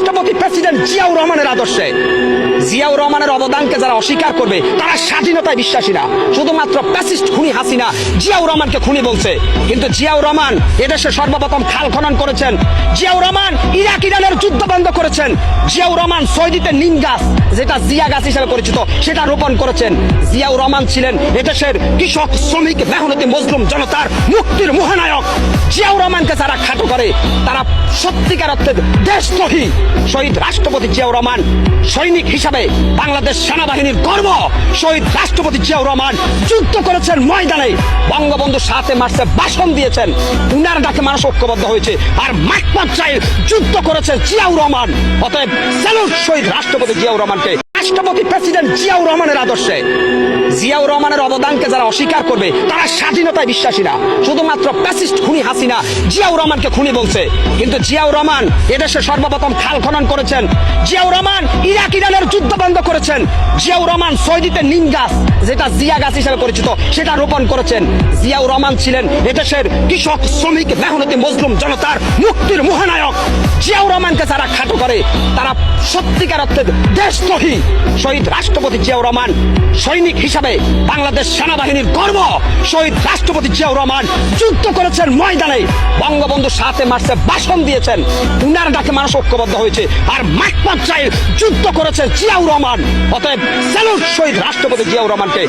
রাষ্ট্রপতি প্রেসিডেন্ট জিয়াউর রহমানের আদর্শে। জিয়াউর রহমানের অবদানকে যারা অস্বীকার করবে তারা স্বাধীনতায় বিশ্বাসী না। শুধুমাত্র প্যাসিস্ট খুনি হাসিনা জিয়াউর রহমানকে খুনি বলছে। কিন্তু জিয়াউর রহমান এদেশে সর্বপ্রথম খাল খনন করেছেন। জিয়াউর রহমান ইরাক ইরানের যুদ্ধ বন্ধ করেছেন। জিয়াউর রহমান সৌদিতে নিম গাছ, যেটা জিয়া গাছ হিসেবে পরিচিত, সেটা রোপণ করেছেন। জিয়াউর রহমান ছিলেন এদেশের কৃষক, শ্রমিক, মেহনতি মজলুম জনতার মুক্তির মহানায়ক। জিয়াউর রহমানকে যারা খাটো করে তারা সত্যিকার অর্থে দেশদ্রোহী। শহীদ রাষ্ট্রপতি জিয়াউর রহমান সৈনিক হিসাবে বাংলাদেশ সেনাবাহিনীর গর্ব। শহীদ রাষ্ট্রপতি জিয়াউর রহমান যুদ্ধ করেছেন ময়দানে, বঙ্গবন্ধু 7 মার্চে ভাষণ দিয়েছেন, উনার ডাকে মানুষ ঐক্যবদ্ধ হয়েছে। আর মাঠ পর্যায়ে যুদ্ধ করেছেন জিয়াউর রহমান। অতএব স্যালুট শহীদ রাষ্ট্রপতি জিয়াউর রহমানকে। রাষ্ট্রপতি প্রেসিডেন্ট জিয়াউর রহমানের আদর্শে। জিয়াউর রহমানের অবদানকে যারা অস্বীকার করবে তারা স্বাধীনতায় বিশ্বাসী না। শুধুমাত্র প্যাসিস্ট খুনি হাসিনা জিয়াউর রহমানকে খুনি বলছে। কিন্তু জিয়াউর রহমান এদেশে সর্বপ্রথম খাল খনন করেছেন। জিয়াউর রহমান ইরাক ইরানের যুদ্ধ বন্ধ করেছেন। জিয়াউর রহমান সৌদিতে নিম গাছ, যেটা জিয়া গাছ হিসেবে পরিচিত, সেটা রোপণ করেছেন। জিয়াউর রহমান ছিলেন এদেশের কৃষক, শ্রমিক, মেহনতি মজলুম জনতার মুক্তির মহানায়ক। জিয়াউর রহমানকে যারা খাটো করে তারা সত্যিকার অর্থে দেশদ্রোহী। শহীদ রাষ্ট্রপতি জিয়াউর রহমান সৈনিক হিসাবে বাংলাদেশ সেনাবাহিনীর গর্ব। শহীদ রাষ্ট্রপতি জিয়াউর রহমান যুদ্ধ করেছেন ময়দানে, বঙ্গবন্ধু 7 মার্চে ভাষণ দিয়েছেন, উনার ডাকে মানুষ ঐক্যবদ্ধ হয়েছে। আর মাঠ পর্যায়ে যুদ্ধ করেছেন জিয়াউর রহমান। অতএব স্যালুট শহীদ রাষ্ট্রপতি জিয়াউর রহমানকে।